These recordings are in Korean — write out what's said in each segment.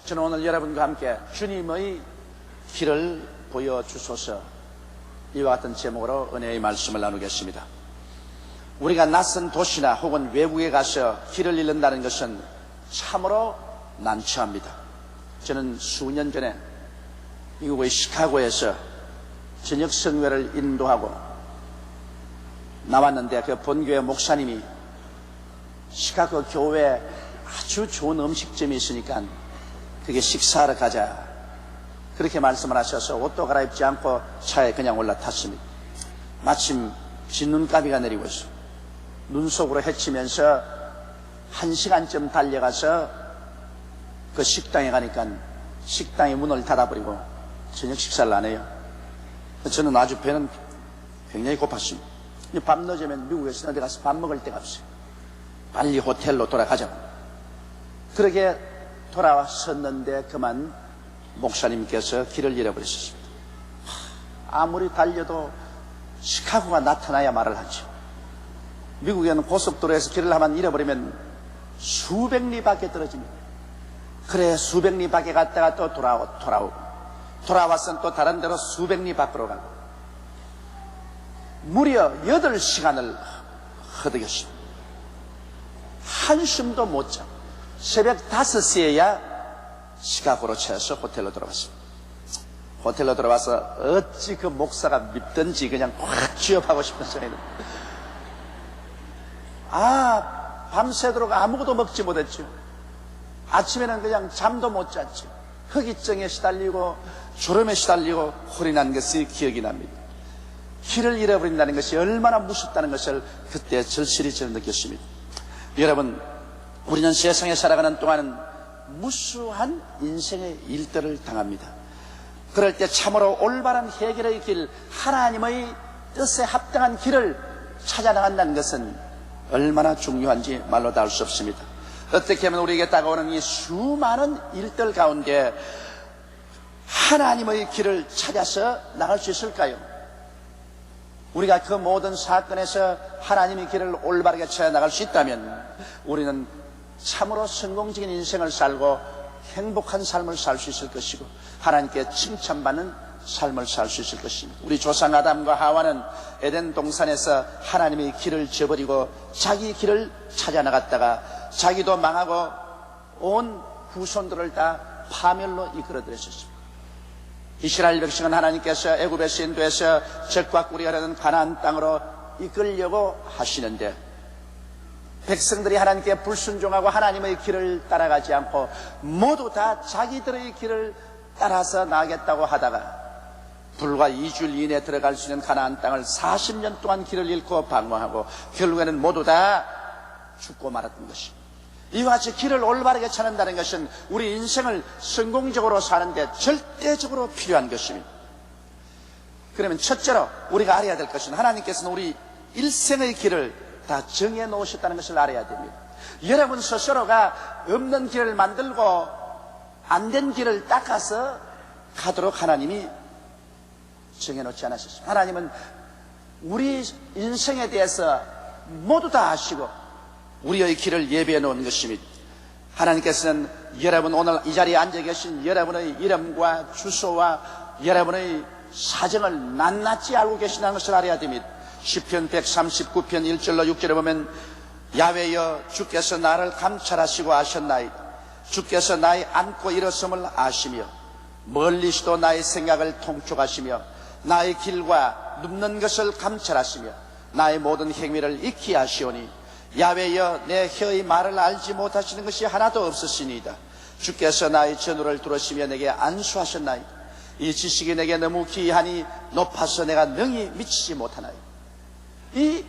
저는 오늘 여러분과 함께 주님의 길을 보여주소서 이와 같은 제목으로 은혜의 말씀을 나누겠습니다. 우리가 낯선 도시나 혹은 외국에 가서 길을 잃는다는 것은 참으로 난처합니다. 저는 수년 전에 미국의 시카고에서 저녁 성회를 인도하고 나왔는데 그 본교회 목사님이 시카고 교회에 아주 좋은 음식점이 있으니까 그게 식사하러 가자 그렇게 말씀을 하셔서 옷도 갈아입지 않고 차에 그냥 올라탔습니다. 마침 진눈가비가 내리고 있어. 눈 속으로 헤치면서 1시간쯤 달려가서 그 식당에 가니까 식당의 문을 닫아버리고 저녁 식사를 안 해요. 저는 아주 배는 굉장히 고팠습니다. 밤 늦으면 미국에서 어디 가서 밥 먹을 데가 없어요. 빨리 호텔로 돌아가자고. 그렇게 돌아왔었는데 그만 목사님께서 길을 잃어버리셨습니다. 아무리 달려도 시카고가 나타나야 말을 하죠. 미국에는 고속도로에서 길을 한번 잃어버리면 수백 리 밖에 떨어집니다. 그래 수백 리 밖에 갔다가 또 돌아오고 돌아와서는 또 다른 데로 수백 리 밖으로 가고 무려 8시간을 허덕였습니다. 한숨도 못 자고 새벽 5시에야 시카고로 채워서 호텔로 들어갔습니다. 호텔로 들어와서 어찌 그 목사가 밉든지 그냥 확 취업하고 싶은 소리는 밤새도록 아무것도 먹지 못했죠. 아침에는 그냥 잠도 못 잤죠. 허기증에 시달리고 졸음에 시달리고 홀이 난 것이 기억이 납니다. 길을 잃어버린다는 것이 얼마나 무섭다는 것을 그때 절실히 저는 느꼈습니다. 여러분, 우리는 세상에 살아가는 동안은 무수한 인생의 일들을 당합니다. 그럴 때 참으로 올바른 해결의 길, 하나님의 뜻에 합당한 길을 찾아 나간다는 것은 얼마나 중요한지 말로 다 할 수 없습니다. 어떻게 하면 우리에게 다가오는 이 수많은 일들 가운데 하나님의 길을 찾아서 나갈 수 있을까요? 우리가 그 모든 사건에서 하나님의 길을 올바르게 찾아 나갈 수 있다면 우리는 참으로 성공적인 인생을 살고 행복한 삶을 살 수 있을 것이고 하나님께 칭찬받는 삶을 살 수 있을 것입니다. 우리 조상 아담과 하와는 에덴 동산에서 하나님의 길을 저버리고 자기 길을 찾아 나갔다가 자기도 망하고 온 후손들을 다 파멸로 이끌어들였습니다. 이스라엘 백성은 하나님께서 애굽에서 인도해서 적과 꿀이 흐르는 가나안 땅으로 이끌려고 하시는데 백성들이 하나님께 불순종하고 하나님의 길을 따라가지 않고 모두 다 자기들의 길을 따라서 나가겠다고 하다가 불과 2주일 이내에 들어갈 수 있는 가나안 땅을 40년 동안 길을 잃고 방황하고 결국에는 모두 다 죽고 말았던 것입니다. 이와 같이 길을 올바르게 찾는다는 것은 우리 인생을 성공적으로 사는데 절대적으로 필요한 것입니다. 그러면 첫째로 우리가 알아야 될 것은 하나님께서는 우리 일생의 길을 다 정해 놓으셨다는 것을 알아야 됩니다. 여러분 스스로가 없는 길을 만들고 안 된 길을 닦아서 가도록 하나님이 정해 놓지 않으셨습니다. 하나님은 우리 인생에 대해서 모두 다 아시고 우리의 길을 예비해 놓은 것입니다. 하나님께서는 여러분 오늘 이 자리에 앉아 계신 여러분의 이름과 주소와 여러분의 사정을 낱낱이 알고 계신다는 것을 알아야 됩니다. 시편 139편 1절로 6절에 보면 야훼여 주께서 나를 감찰하시고 아셨나이다. 주께서 나의 앉고 일어섬을 아시며 멀리서도 나의 생각을 통촉하시며 나의 길과 눕는 것을 감찰하시며 나의 모든 행위를 익히 아시오니 야훼여 내 혀의 말을 알지 못하시는 것이 하나도 없으시니이다. 주께서 나의 전우를 들으시며 내게 안수하셨나이다. 이 지식이 내게 너무 기이하니 높아서 내가 능히 미치지 못하나이다. 이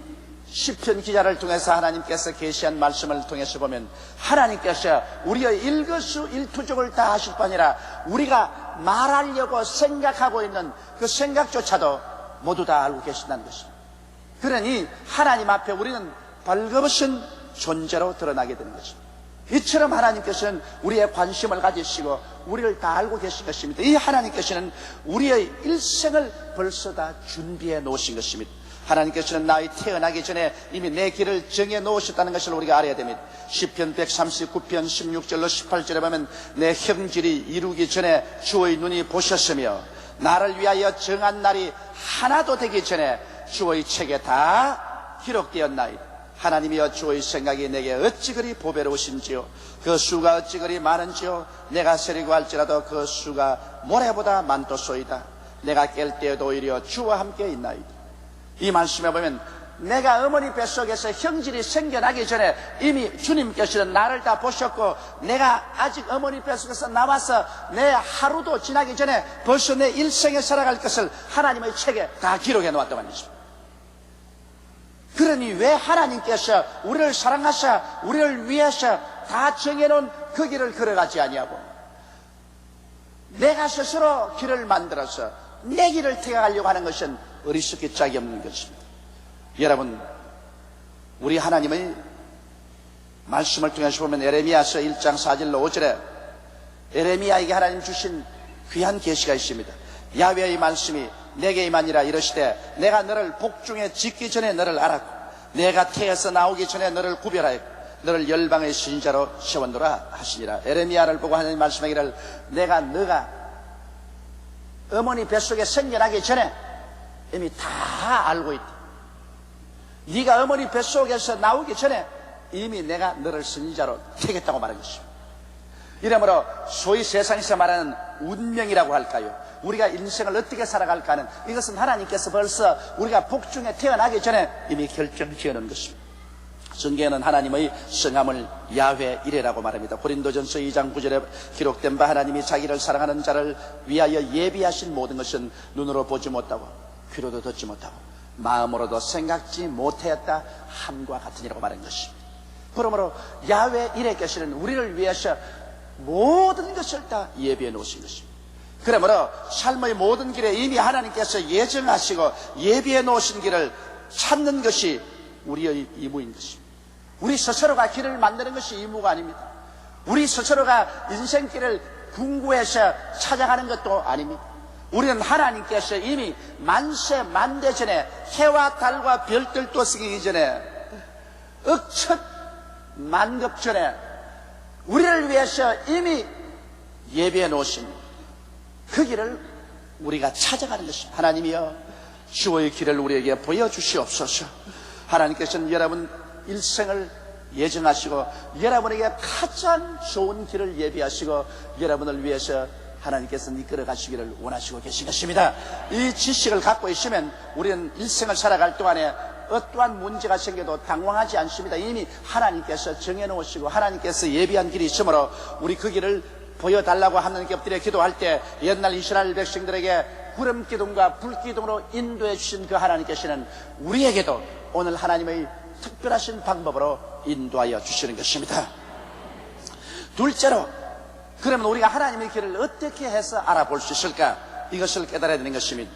시편 기자를 통해서 하나님께서 계시한 말씀을 통해서 보면 하나님께서 우리의 일거수일투족을 다 하실 뿐 아니라 우리가 말하려고 생각하고 있는 그 생각조차도 모두 다 알고 계신다는 것입니다. 그러니 하나님 앞에 우리는 벌거벗은 존재로 드러나게 되는 것입니다. 이처럼 하나님께서는 우리의 관심을 가지시고 우리를 다 알고 계신 것입니다. 이 하나님께서는 우리의 일생을 벌써 다 준비해 놓으신 것입니다. 하나님께서는 나의 태어나기 전에 이미 내 길을 정해 놓으셨다는 것을 우리가 알아야 됩니다. 시편 139편 16절로 18절에 보면 내 형질이 이루기 전에 주의 눈이 보셨으며 나를 위하여 정한 날이 하나도 되기 전에 주의 책에 다 기록되었나이다. 하나님이여 주의 생각이 내게 어찌 그리 보배로우신지요 그 수가 어찌 그리 많은지요 내가 세리고 할지라도 그 수가 모래보다 많도소이다. 내가 깰 때에도 오히려 주와 함께 있나이다. 이 말씀에 보면 내가 어머니 뱃속에서 형질이 생겨나기 전에 이미 주님께서는 나를 다 보셨고 내가 아직 어머니 뱃속에서 나와서 내 하루도 지나기 전에 벌써 내 일생에 살아갈 것을 하나님의 책에 다 기록해 놓았단 말이죠. 그러니 왜 하나님께서 우리를 사랑하사 우리를 위해서 다 정해놓은 그 길을 걸어가지 아니하고 내가 스스로 길을 만들어서 내 길을 택하려고 하는 것은 어리석기 짝이 없는 것입니다. 여러분, 우리 하나님의 말씀을 통해서 보면 에레미야서 1장 4절로 5절에 에레미야에게 하나님 주신 귀한 계시가 있습니다. 야훼의 말씀이 내게 임하니라 이르시되 내가 너를 복중에 짓기 전에 너를 알았고 내가 태에서 나오기 전에 너를 구별하였고 너를 열방의 신자로 세웠노라 하시니라. 에레미야를 보고 하나님 말씀하기를 내가 너가 어머니 뱃속에 생겨나기 전에 이미 다 알고 있다. 네가 어머니 뱃속에서 나오기 전에 이미 내가 너를 선지자로 택했다고 말한 것입니다. 이러므로 소위 세상에서 말하는 운명이라고 할까요? 우리가 인생을 어떻게 살아갈까 하는 이것은 하나님께서 벌써 우리가 복중에 태어나기 전에 이미 결정 지어놓은 것입니다. 성경에는 하나님의 성함을 야훼 이레라고 말합니다. 고린도전서 2장 9절에 기록된 바 하나님이 자기를 사랑하는 자를 위하여 예비하신 모든 것은 눈으로 보지 못하고 귀로도 듣지 못하고 마음으로도 생각지 못하였다 함과 같으니라고 말한 것입니다. 그러므로 야훼 이레께서는 우리를 위해서 모든 것을 다 예비해 놓으신 것입니다. 그러므로 삶의 모든 길에 이미 하나님께서 예정하시고 예비해 놓으신 길을 찾는 것이 우리의 임무인 것입니다. 우리 스스로가 길을 만드는 것이 임무가 아닙니다. 우리 스스로가 인생길을 궁구해서 찾아가는 것도 아닙니다. 우리는 하나님께서 이미 만세 만대 전에 해와 달과 별들도 쓰기 전에 억천 만급 전에 우리를 위해서 이미 예비해 놓으신 그 길을 우리가 찾아가는 것입니다. 하나님이여 주의 길을 우리에게 보여주시옵소서. 하나님께서는 여러분 일생을 예정하시고 여러분에게 가장 좋은 길을 예비하시고 여러분을 위해서 하나님께서는 이끌어 가시기를 원하시고 계신 것입니다. 이 지식을 갖고 있으면 우리는 일생을 살아갈 동안에 어떠한 문제가 생겨도 당황하지 않습니다. 이미 하나님께서 정해놓으시고 하나님께서 예비한 길이 있으므로 우리 그 길을 보여달라고 하나님께 엎드려 기도할 때 옛날 이스라엘 백성들에게 구름기둥과 불기둥으로 인도해 주신 그 하나님께서는 우리에게도 오늘 하나님의 특별하신 방법으로 인도하여 주시는 것입니다. 둘째로 그러면 우리가 하나님의 길을 어떻게 해서 알아볼 수 있을까? 이것을 깨달아야 되는 것입니다.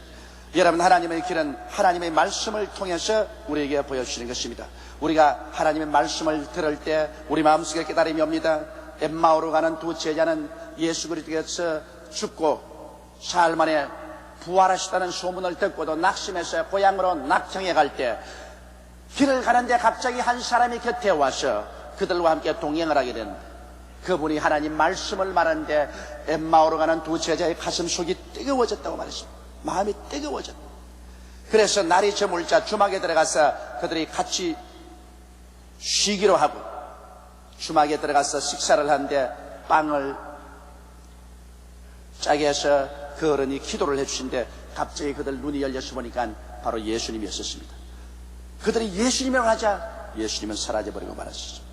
여러분, 하나님의 길은 하나님의 말씀을 통해서 우리에게 보여주시는 것입니다. 우리가 하나님의 말씀을 들을 때 우리 마음속에 깨달음이 옵니다. 엠마오로 가는 두 제자는 예수 그리스도께서 죽고 사흘 만에 부활하시다는 소문을 듣고도 낙심해서 고향으로 낙정해 갈 때 길을 가는데 갑자기 한 사람이 곁에 와서 그들과 함께 동행을 하게 된 그분이 하나님 말씀을 말하는데 엠마오로 가는 두 제자의 가슴속이 뜨거워졌다고 말했습니다. 마음이 뜨거워졌다. 그래서 날이 저물자 주막에 들어가서 그들이 같이 쉬기로 하고 주막에 들어가서 식사를 하는데 빵을 짜게 해서 그 어른이 기도를 해주신데 갑자기 그들 눈이 열려서 보니까 바로 예수님이었습니다. 그들이 예수님이라고 하자 예수님은 사라져버리고 말았습니다.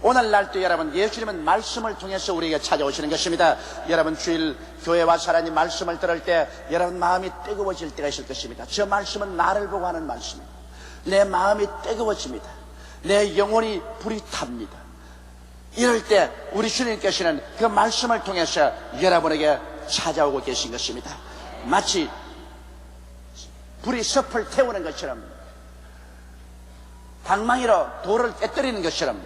오늘날도 여러분 예수님은 말씀을 통해서 우리에게 찾아오시는 것입니다. 여러분 주일 교회 와서 하나님 말씀을 들을 때 여러분 마음이 뜨거워질 때가 있을 것입니다. 저 말씀은 나를 보고 하는 말씀입니다. 내 마음이 뜨거워집니다. 내 영혼이 불이 탑니다. 이럴 때 우리 주님께서는 그 말씀을 통해서 여러분에게 찾아오고 계신 것입니다. 마치 불이 섭을 태우는 것처럼 방망이로 돌을 깨뜨리는 것처럼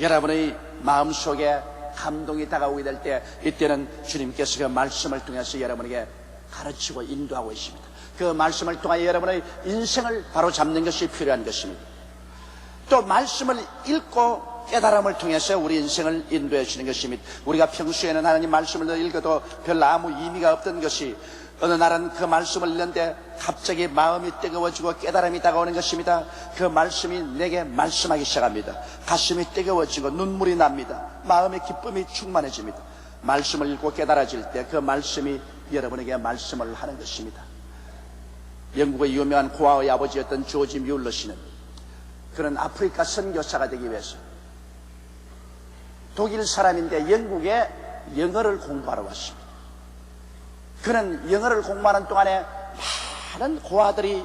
여러분의 마음속에 감동이 다가오게 될 때 이때는 주님께서 그 말씀을 통해서 여러분에게 가르치고 인도하고 있습니다. 그 말씀을 통하여 여러분의 인생을 바로 잡는 것이 필요한 것입니다. 또 말씀을 읽고 깨달음을 통해서 우리 인생을 인도해 주는 것입니다. 우리가 평소에는 하나님 말씀을 읽어도 별로 아무 의미가 없던 것이 어느 날은 그 말씀을 읽는데 갑자기 마음이 뜨거워지고 깨달음이 다가오는 것입니다. 그 말씀이 내게 말씀하기 시작합니다. 가슴이 뜨거워지고 눈물이 납니다. 마음의 기쁨이 충만해집니다. 말씀을 읽고 깨달아질 때 그 말씀이 여러분에게 말씀을 하는 것입니다. 영국의 유명한 고아의 아버지였던 조지 뮬러 씨는 그는 아프리카 선교사가 되기 위해서 독일 사람인데 영국에 영어를 공부하러 왔습니다. 그는 영어를 공부하는 동안에 많은 고아들이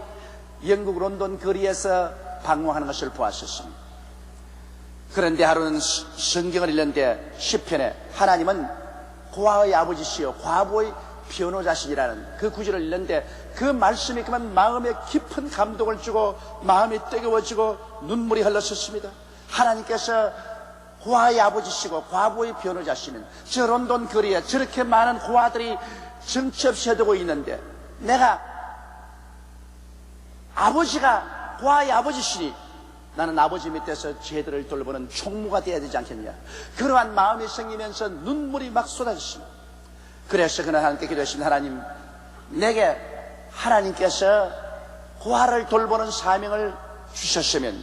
영국 런던 거리에서 방황하는 것을 보았었습니다. 그런데 하루는 성경을 읽는데 시편에 하나님은 고아의 아버지시여 과부의 변호자시라는 그 구절을 읽는데 그 말씀이 그만 마음에 깊은 감동을 주고 마음이 뜨거워지고 눈물이 흘렀었습니다. 하나님께서 고아의 아버지시고 과부의 변호자시는 저 런던 거리에 저렇게 많은 고아들이 정처 없이 해두고 있는데 내가 아버지가 고아의 아버지시니 나는 아버지 밑에서 쟤들을 돌보는 총무가 되어야 되지 않겠냐. 그러한 마음이 생기면서 눈물이 막 쏟아졌습니다. 그래서 그는 하나님께 기도했습니다. 하나님, 내게 하나님께서 고아를 돌보는 사명을 주셨으면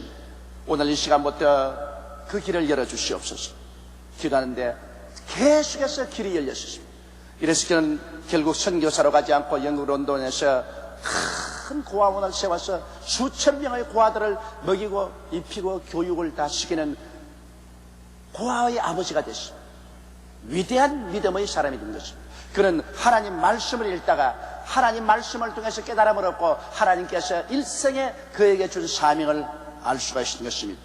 오늘 이 시간부터 그 길을 열어주시옵소서. 기도하는데 계속해서 길이 열렸습니다. 이래서 그는 결국 선교사로 가지 않고 영국 런던에서 큰 고아원을 세워서 수천 명의 고아들을 먹이고 입히고 교육을 다 시키는 고아의 아버지가 됐습니다. 위대한 믿음의 사람이 된 것입니다. 그는 하나님 말씀을 읽다가 하나님 말씀을 통해서 깨달음을 얻고 하나님께서 일생에 그에게 준 사명을 알 수가 있는 것입니다.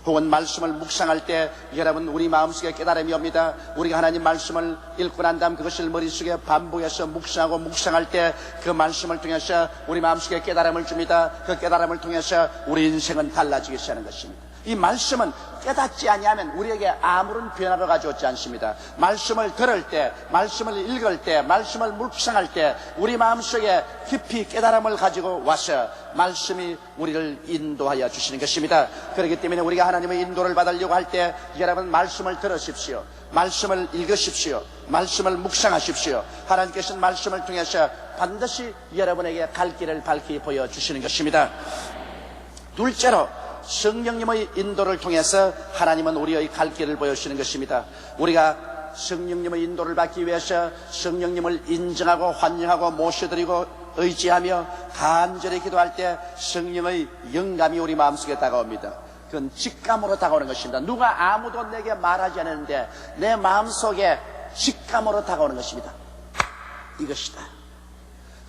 혹은 말씀을 묵상할 때 여러분 우리 마음속에 깨달음이 옵니다. 우리가 하나님 말씀을 읽고 난 다음 그것을 머릿속에 반복해서 묵상하고 묵상할 때 그 말씀을 통해서 우리 마음속에 깨달음을 줍니다. 그 깨달음을 통해서 우리 인생은 달라지기 시작하는 것입니다. 이 말씀은 깨닫지 아니하면 우리에게 아무런 변화를 가져오지 않습니다. 말씀을 들을 때, 말씀을 읽을 때, 말씀을 묵상할 때 우리 마음속에 깊이 깨달음을 가지고 와서 말씀이 우리를 인도하여 주시는 것입니다. 그렇기 때문에 우리가 하나님의 인도를 받으려고 할 때 여러분 말씀을 들으십시오. 말씀을 읽으십시오. 말씀을 묵상하십시오. 하나님께서는 말씀을 통해서 반드시 여러분에게 갈 길을 밝히 보여주시는 것입니다. 둘째로 성령님의 인도를 통해서 하나님은 우리의 갈 길을 보여주시는 것입니다. 우리가 성령님의 인도를 받기 위해서 성령님을 인정하고 환영하고 모셔드리고 의지하며 간절히 기도할 때 성령의 영감이 우리 마음속에 다가옵니다. 그건 직감으로 다가오는 것입니다. 누가 아무도 내게 말하지 않았는데 내 마음속에 직감으로 다가오는 것입니다. 이것이다.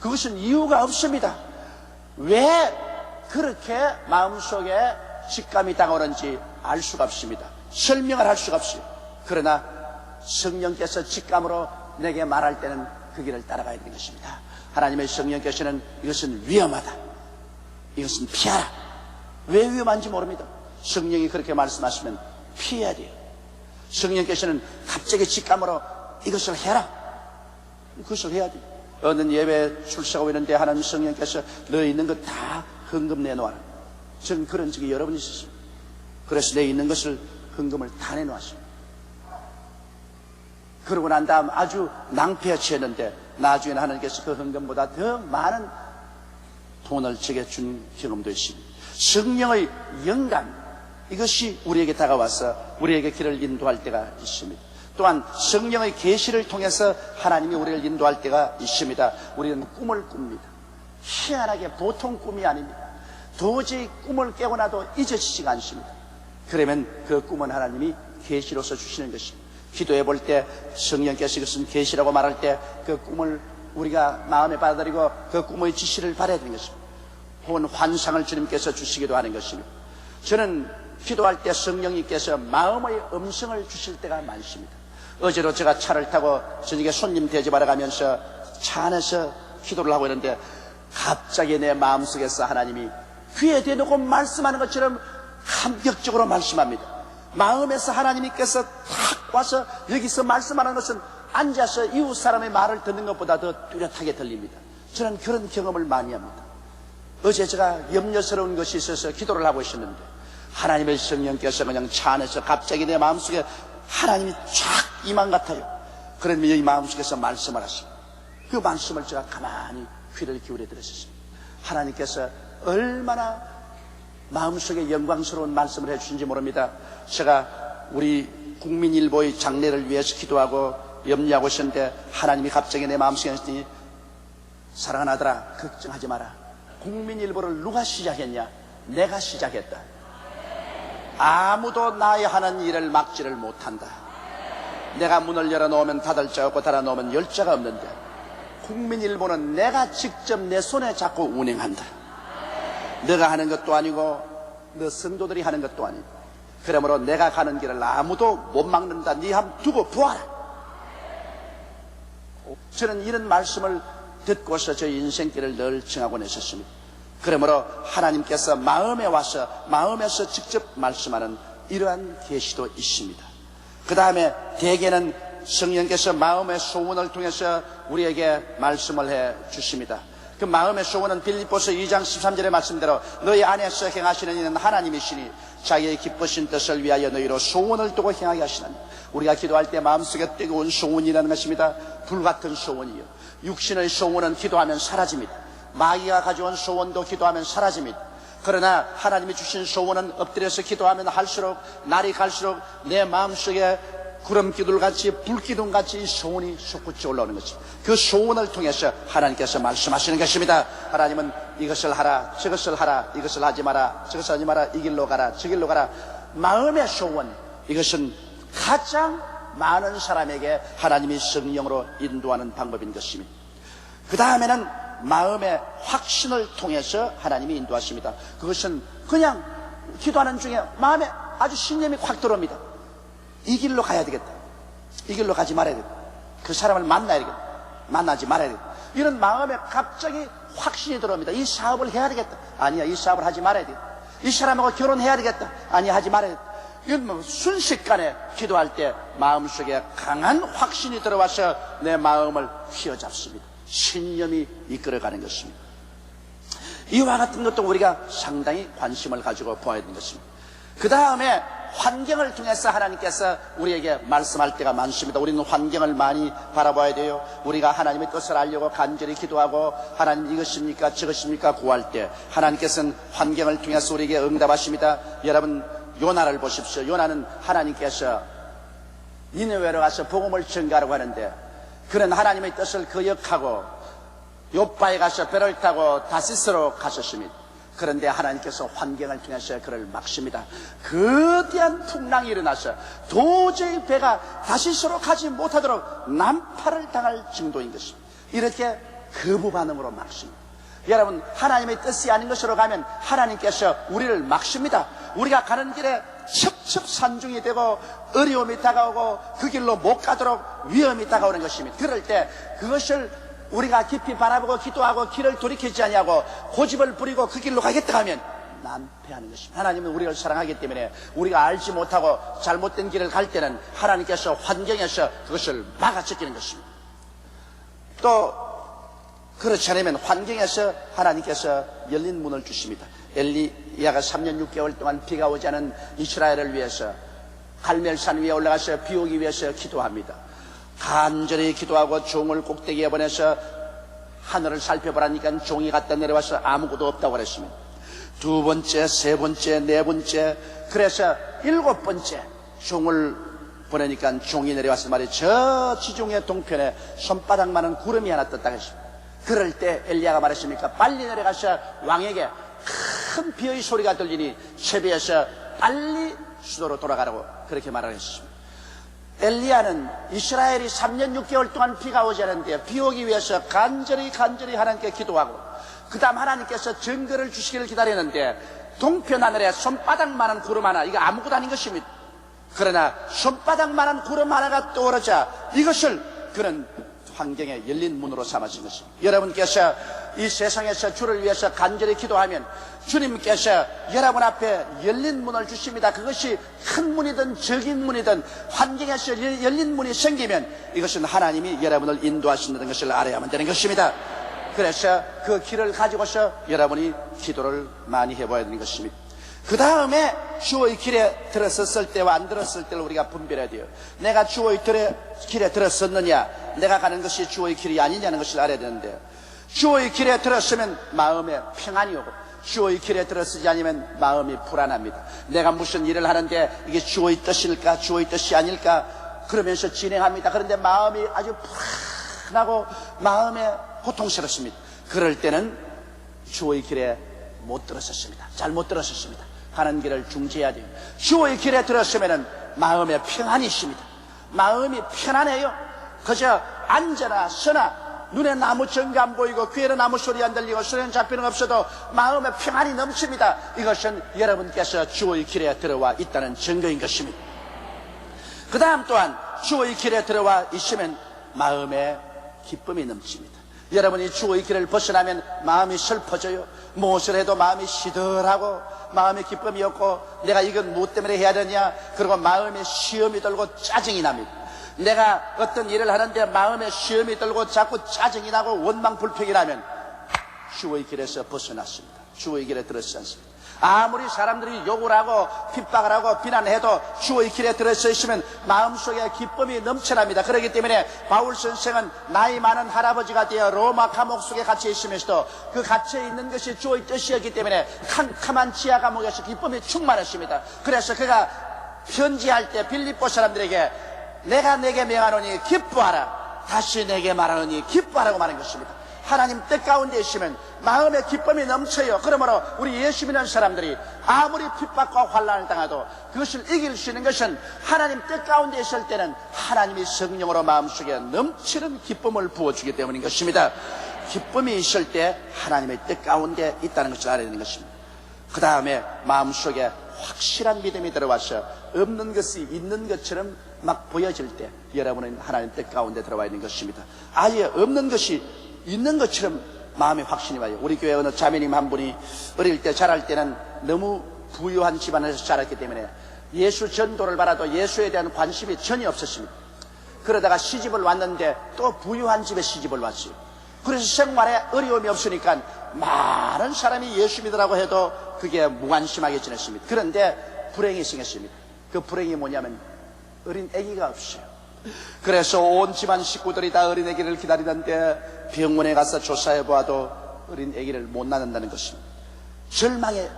그것은 이유가 없습니다. 왜 그렇게 마음속에 직감이 다가오는지 알 수가 없습니다. 설명을 할 수가 없어요. 그러나 성령께서 직감으로 내게 말할 때는 그 길을 따라가야 되는 것입니다. 하나님의 성령께서는 이것은 위험하다, 이것은 피하라. 왜 위험한지 모릅니다. 성령이 그렇게 말씀하시면 피해야 돼요. 성령께서는 갑자기 직감으로 이것을 해라, 그것을 해야 돼요. 어느 예배 출석하고 있는데 하나님 성령께서 너 있는 것 다 헌금 내놓아라. 저는 그런 적이 여러 번 있었습니다. 그래서 내 있는 것을 헌금을 다 내놓았습니다. 그러고 난 다음 아주 낭패에 취했는데 나중에는 하나님께서 그 헌금보다 더 많은 돈을 제게 준 경험도 있습니다. 성령의 영감, 이것이 우리에게 다가와서 우리에게 길을 인도할 때가 있습니다. 또한 성령의 계시를 통해서 하나님이 우리를 인도할 때가 있습니다. 우리는 꿈을 꿉니다. 희한하게 보통 꿈이 아닙니다. 도저히 꿈을 깨고 나도 잊어지지가 않습니다. 그러면 그 꿈은 하나님이 계시로서 주시는 것입니다. 기도해 볼 때 성령께서 이것은 계시라고 말할 때 그 꿈을 우리가 마음에 받아들이고 그 꿈의 지시를 받아야 되는 것입니다. 혹은 환상을 주님께서 주시기도 하는 것입니다. 저는 기도할 때 성령님께서 마음의 음성을 주실 때가 많습니다. 어제로 제가 차를 타고 저녁에 손님 대접하러 가면서 차 안에서 기도를 하고 있는데 갑자기 내 마음속에서 하나님이 귀에 대놓고 말씀하는 것처럼 감격적으로 말씀합니다. 마음에서 하나님께서 탁 와서 여기서 말씀하는 것은 앉아서 이웃 사람의 말을 듣는 것보다 더 뚜렷하게 들립니다. 저는 그런 경험을 많이 합니다. 어제 제가 염려스러운 것이 있어서 기도를 하고 있었는데 하나님의 성령께서 그냥 차 안에서 갑자기 내 마음속에 하나님이 쫙 임한 같아요. 그러면 이 마음속에서 말씀을 하시고 그 말씀을 제가 가만히 귀를 기울여 들었습니다. 하나님께서 얼마나 마음속에 영광스러운 말씀을 해주신지 모릅니다. 제가 우리 국민일보의 장래를 위해서 기도하고 염려하고 있었는데 하나님이 갑자기 내 마음속에 하시니 사랑하는 아들아 걱정하지 마라. 국민일보를 누가 시작했냐? 내가 시작했다. 아무도 나의 하는 일을 막지를 못한다. 내가 문을 열어놓으면 닫을 자 없고 닫아놓으면 열 자가 없는데 국민일보는 내가 직접 내 손에 잡고 운행한다. 너가 하는 것도 아니고 너 성도들이 하는 것도 아니고 그러므로 내가 가는 길을 아무도 못 막는다. 네 함 두고 보아라. 저는 이런 말씀을 듣고서 저 인생길을 늘 정하고 있었습니다. 그러므로 하나님께서 마음에 와서 마음에서 직접 말씀하는 이러한 계시도 있습니다. 그 다음에 대개는 성령께서 마음의 소원을 통해서 우리에게 말씀을 해 주십니다. 그 마음의 소원은 빌립보서 2장 13절의 말씀대로 너희 안에서 행하시는 이는 하나님이시니 자기의 기쁘신 뜻을 위하여 너희로 소원을 두고 행하게 하시나니. 우리가 기도할 때 마음속에 뜨거운 소원이라는 것입니다. 불같은 소원이요. 육신의 소원은 기도하면 사라집니다. 마귀가 가져온 소원도 기도하면 사라집니다. 그러나 하나님이 주신 소원은 엎드려서 기도하면 할수록 날이 갈수록 내 마음속에 구름기둥같이 불기둥같이 이 소원이 솟구쳐 올라오는 것입니다. 그 소원을 통해서 하나님께서 말씀하시는 것입니다. 하나님은 이것을 하라 저것을 하라 이것을 하지 마라 저것을 하지 마라 이 길로 가라 저 길로 가라. 마음의 소원, 이것은 가장 많은 사람에게 하나님이 성령으로 인도하는 방법인 것입니다. 그 다음에는 마음의 확신을 통해서 하나님이 인도하십니다. 그것은 그냥 기도하는 중에 마음에 아주 신념이 확 들어옵니다. 이 길로 가야 되겠다. 이 길로 가지 말아야 되겠다. 그 사람을 만나야 되겠다. 만나지 말아야 되겠다. 이런 마음에 갑자기 확신이 들어옵니다. 이 사업을 해야 되겠다. 아니야, 이 사업을 하지 말아야 되겠다. 이 사람하고 결혼해야 되겠다. 아니야, 하지 말아야 되겠다. 이건 뭐 순식간에 기도할 때 마음속에 강한 확신이 들어와서 내 마음을 휘어잡습니다. 신념이 이끌어가는 것입니다. 이와 같은 것도 우리가 상당히 관심을 가지고 보아야 되는 것입니다. 그 다음에 환경을 통해서 하나님께서 우리에게 말씀할 때가 많습니다. 우리는 환경을 많이 바라봐야 돼요. 우리가 하나님의 뜻을 알려고 간절히 기도하고 하나님 이것입니까 저것입니까 구할 때 하나님께서는 환경을 통해서 우리에게 응답하십니다. 여러분 요나를 보십시오. 요나는 하나님께서 니느웨로 가서 복음을 전가하려고 하는데 그는 하나님의 뜻을 거역하고 요빠에 가서 배를 타고 다시스로 갔었습니다. 그런데 하나님께서 환경을 통해서 그를 막습니다. 거대한 풍랑이 일어나서 도저히 배가 다시스로 가지 못하도록 난파를 당할 정도인 것입니다. 이렇게 거부 반응으로 막습니다. 여러분 하나님의 뜻이 아닌 것으로 가면 하나님께서 우리를 막습니다. 우리가 가는 길에 첩첩산중이 되고 어려움이 다가오고 그 길로 못 가도록 위험이 다가오는 것입니다. 그럴 때 그것을 우리가 깊이 바라보고 기도하고 길을 돌이키지 아니하고 고집을 부리고 그 길로 가겠다 하면 난패하는 것입니다. 하나님은 우리를 사랑하기 때문에 우리가 알지 못하고 잘못된 길을 갈 때는 하나님께서 환경에서 그것을 막아채기는 것입니다. 또 그렇지 않으면 환경에서 하나님께서 열린 문을 주십니다. 엘리야가 3년 6개월 동안 비가 오지 않은 이스라엘을 위해서 갈멜산 위에 올라가서 비 오기 위해서 기도합니다. 간절히 기도하고 종을 꼭대기에 보내서 하늘을 살펴보라니까 종이 갖다 내려와서 아무것도 없다고 그랬습니다. 두 번째, 세 번째, 네 번째, 그래서 일곱 번째 종을 보내니까 종이 내려와서 말이에요. 저 지중해 동편에 손바닥만한 구름이 하나 떴다고 했습니다. 그럴 때 엘리야가 말했습니까? 빨리 내려가서 왕에게 큰 비의 소리가 들리니 채비해서 빨리 수도로 돌아가라고 그렇게 말을 했습니다. 엘리야는 이스라엘이 3년 6개월 동안 비가 오지 않았는데 비 오기 위해서 간절히 하나님께 기도하고 그 다음 하나님께서 증거를 주시기를 기다렸는데 동편 하늘에 손바닥만한 구름 하나, 이거 아무것도 아닌 것입니다. 그러나 손바닥만한 구름 하나가 떠오르자 이것을 그는 환경에 열린 문으로 삼아진 것입니다. 여러분께서 이 세상에서 주를 위해서 간절히 기도하면 주님께서 여러분 앞에 열린 문을 주십니다. 그것이 큰 문이든 적인 문이든 환경에서 열린 문이 생기면 이것은 하나님이 여러분을 인도하신다는 것을 알아야만 되는 것입니다. 그래서 그 길을 가지고서 여러분이 기도를 많이 해봐야 되는 것입니다. 그 다음에 주의 길에 들어섰을 때와 안 들었을 때를 우리가 분별해야 돼요. 내가 주의 길에 들어섰느냐, 내가 가는 것이 주의 길이 아니냐는 것을 알아야 되는데, 주의 길에 들었으면 마음에 평안이 오고, 주의 길에 들어서지 않으면 마음이 불안합니다. 내가 무슨 일을 하는데 이게 주의 뜻일까, 주의 뜻이 아닐까 그러면서 진행합니다. 그런데 마음이 아주 불안하고 마음에 고통스럽습니다. 그럴 때는 주의 길에 못 들었었습니다. 잘못 들었었습니다. 가는 길을 중지해야 돼요. 주의 길에 들었으면 마음에 평안이 있습니다. 마음이 편안해요. 그저 앉아나 서나 눈에 나무 전가 안 보이고 귀에는 아무 소리 안 들리고 손에는 잡히는 없어도 마음에 평안이 넘칩니다. 이것은 여러분께서 주의 길에 들어와 있다는 증거인 것입니다. 그 다음 또한 주의 길에 들어와 있으면 마음에 기쁨이 넘칩니다. 여러분이 주의 길을 벗어나면 마음이 슬퍼져요. 무엇을 해도 마음이 시들하고 마음에 기쁨이 없고 내가 이건 무엇 때문에 해야 되냐, 그리고 마음에 시험이 들고 짜증이 납니다. 내가 어떤 일을 하는데 마음에 시험이 들고 자꾸 짜증이 나고 원망불평이 나면 주의 길에서 벗어났습니다. 주의 길에 들어서 않습니다. 아무리 사람들이 욕을 하고 핍박을 하고 비난해도 주의 길에 들어서 있으면 마음속에 기쁨이 넘쳐납니다. 그렇기 때문에 바울 선생은 나이 많은 할아버지가 되어 로마 감옥 속에 갇혀 있으면서도 그 갇혀 있는 것이 주의 뜻이었기 때문에 캄캄한 지하 감옥에서 기쁨이 충만했습니다. 그래서 그가 편지할 때 빌립보 사람들에게 내가 내게 명하노니 기뻐하라, 다시 내게 말하노니 기뻐하라고 말한 것입니다. 하나님 뜻 가운데 있으면 마음에 기쁨이 넘쳐요. 그러므로 우리 예수 믿는 사람들이 아무리 핍박과 환난을 당해도 그것을 이길 수 있는 것은 하나님 뜻 가운데 있을 때는 하나님이 성령으로 마음속에 넘치는 기쁨을 부어주기 때문인 것입니다. 기쁨이 있을 때 하나님의 뜻 가운데 있다는 것을 알아야 되는 것입니다. 그 다음에 마음속에 확실한 믿음이 들어와서 없는 것이 있는 것처럼 막 보여질 때 여러분은 하나님 뜻 가운데 들어와 있는 것입니다. 아예 없는 것이 있는 것처럼 마음에 확신이 와요. 우리 교회 어느 자매님 한 분이 어릴 때 자랄 때는 너무 부유한 집안에서 자랐기 때문에 예수 전도를 받아도 예수에 대한 관심이 전혀 없었습니다. 그러다가 시집을 왔는데 또 부유한 집에 시집을 왔어요. 그래서 생활에 어려움이 없으니까 많은 사람이 예수 믿으라고 해도 그게 무관심하게 지냈습니다. 그런데 불행이 생겼습니다. 그 불행이 뭐냐면 어린 아기가 없어요. 그래서 온 집안 식구들이 다 어린 아기를 기다리는데 병원에 가서 조사해 보아도 어린 아기를 못 낳는다는 것입니다. 절망에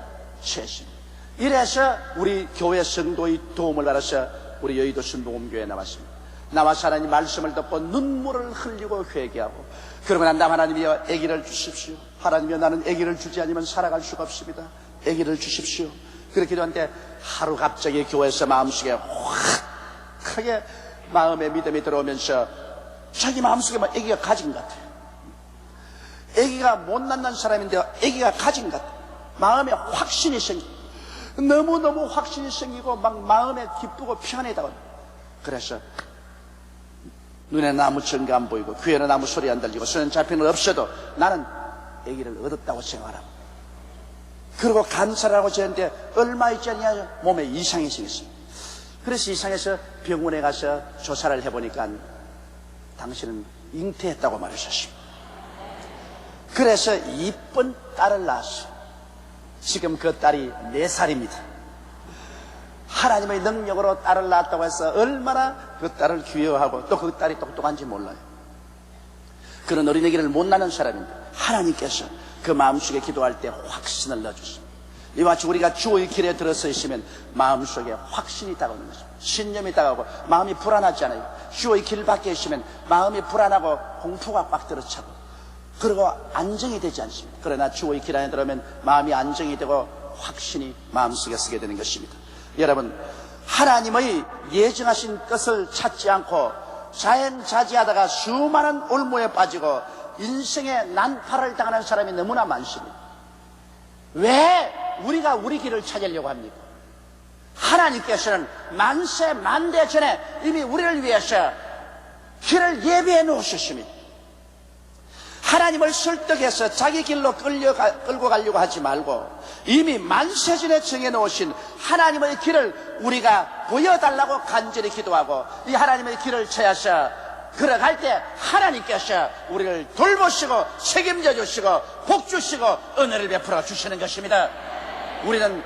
처했습니다. 이래서 우리 교회 성도의 도움을 받아서 우리 여의도 순복음교회에 나왔습니다. 나와서 하나님 말씀을 듣고 눈물을 흘리고 회개하고, 그러고 난 다음 하나님이여 아기를 주십시오. 하나님이여 나는 아기를 주지 않으면 살아갈 수가 없습니다. 아기를 주십시오. 그렇게 기도하는데 하루 갑자기 교회에서 마음속에 확 크게 마음의 믿음이 들어오면서 자기 마음속에 막 아기가 가진 것 같아요. 아기가 못 낳는 사람인데 아기가 가진 것 같아요. 마음에 확신이 생기고 너무너무 확신이 생기고 막 마음에 기쁘고 편안하다고. 그래서 눈에 아무 증거 안 보이고 귀에는 아무 소리 안 들리고 손에 잡히는 없어도 나는 아기를 얻었다고 생각하라. 그리고 감사를 하고 저한테 얼마 있지 않냐 몸에 이상이 생겼습니다. 그래서 이상해서 병원에 가서 조사를 해보니까 당신은 잉태했다고 말하셨습니다. 그래서 이쁜 딸을 낳았어요. 지금 그 딸이 4살입니다. 하나님의 능력으로 딸을 낳았다고 해서 얼마나 그 딸을 귀여워하고 또 그 딸이 똑똑한지 몰라요. 그런 어린애기를 못 낳는 사람인데 하나님께서 그 마음속에 기도할 때 확신을 넣어주십니다. 이와 같이 우리가 주의 길에 들어서 있으면 마음속에 확신이 다가오는 것입니다. 신념이 다가오고 마음이 불안하지 않아요. 주의 길 밖에 있으면 마음이 불안하고 공포가 꽉 들어차고 그리고 안정이 되지 않습니다. 그러나 주의 길 안에 들어오면 마음이 안정이 되고 확신이 마음속에 서게 되는 것입니다. 여러분, 하나님의 예정하신 것을 찾지 않고 자연자지하다가 수많은 올무에 빠지고 인생의 난파를 당하는 사람이 너무나 많습니다. 왜 우리가 우리 길을 찾으려고 합니까? 하나님께서는 만세 만대 전에 이미 우리를 위해서 길을 예비해 놓으셨습니다. 하나님을 설득해서 자기 길로 끌고 가려고 하지 말고 이미 만세전에 정해놓으신 하나님의 길을 우리가 보여달라고 간절히 기도하고 이 하나님의 길을 찾아서 걸어갈 때 하나님께서 우리를 돌보시고 책임져 주시고 복 주시고 은혜를 베풀어 주시는 것입니다. 우리는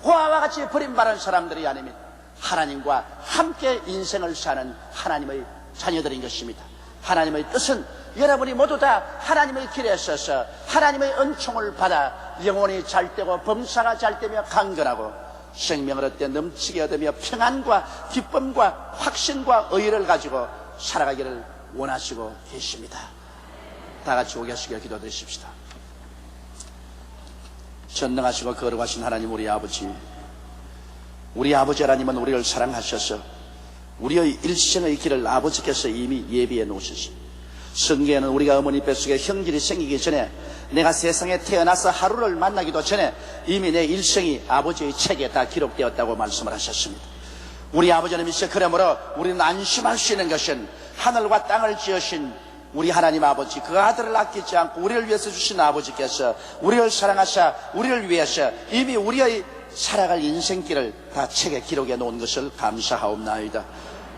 고아와 같이 버림받은 사람들이 아닙니다. 하나님과 함께 인생을 사는 하나님의 자녀들인 것입니다. 하나님의 뜻은 여러분이 모두 다 하나님의 길에 서서 하나님의 은총을 받아 영혼이 잘되고 범사가 잘되며 강건하고 생명을 얻되 넘치게 얻으며 평안과 기쁨과 확신과 의의를 가지고 살아가기를 원하시고 계십니다. 다 같이 오겠으기를 기도드리십시다. 전능하시고 거룩하신 하나님 우리 아버지, 우리 아버지 하나님은 우리를 사랑하셔서 우리의 일생의 길을 아버지께서 이미 예비해 놓으셨습니다. 성경에는 우리가 어머니 뱃속에 형질이 생기기 전에 내가 세상에 태어나서 하루를 만나기도 전에 이미 내 일생이 아버지의 책에 다 기록되었다고 말씀을 하셨습니다. 우리 아버지 하나님이시여, 그러므로 우리는 안심할 수 있는 것은 하늘과 땅을 지으신 우리 하나님 아버지, 그 아들을 아끼지 않고 우리를 위해서 주신 아버지께서 우리를 사랑하사 우리를 위해서 이미 우리의 살아갈 인생길을 다 책에 기록해 놓은 것을 감사하옵나이다.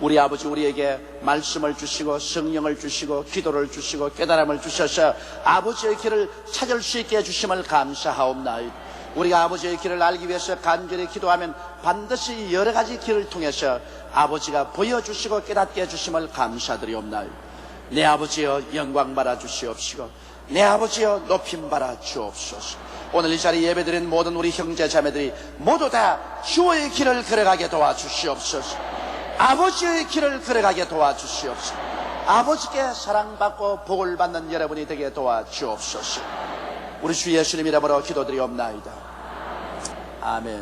우리 아버지 우리에게 말씀을 주시고 성령을 주시고 기도를 주시고 깨달음을 주셔서 아버지의 길을 찾을 수 있게 해주심을 감사하옵나이다. 우리가 아버지의 길을 알기 위해서 간절히 기도하면 반드시 여러 가지 길을 통해서 아버지가 보여주시고 깨닫게 해주심을 감사드리옵나이다. 내 아버지여 영광 받아 주시옵시고 내 아버지여 높임 받아 주옵소서. 오늘 이 자리에 예배드린 모든 우리 형제 자매들이 모두 다 주의 길을 걸어가게 도와주시옵소서. 아버지의 길을 걸어가게 도와주시옵소서. 아버지께 사랑받고 복을 받는 여러분이 되게 도와주옵소서. 우리 주 예수님 이름으로 기도드리옵나이다. 아멘.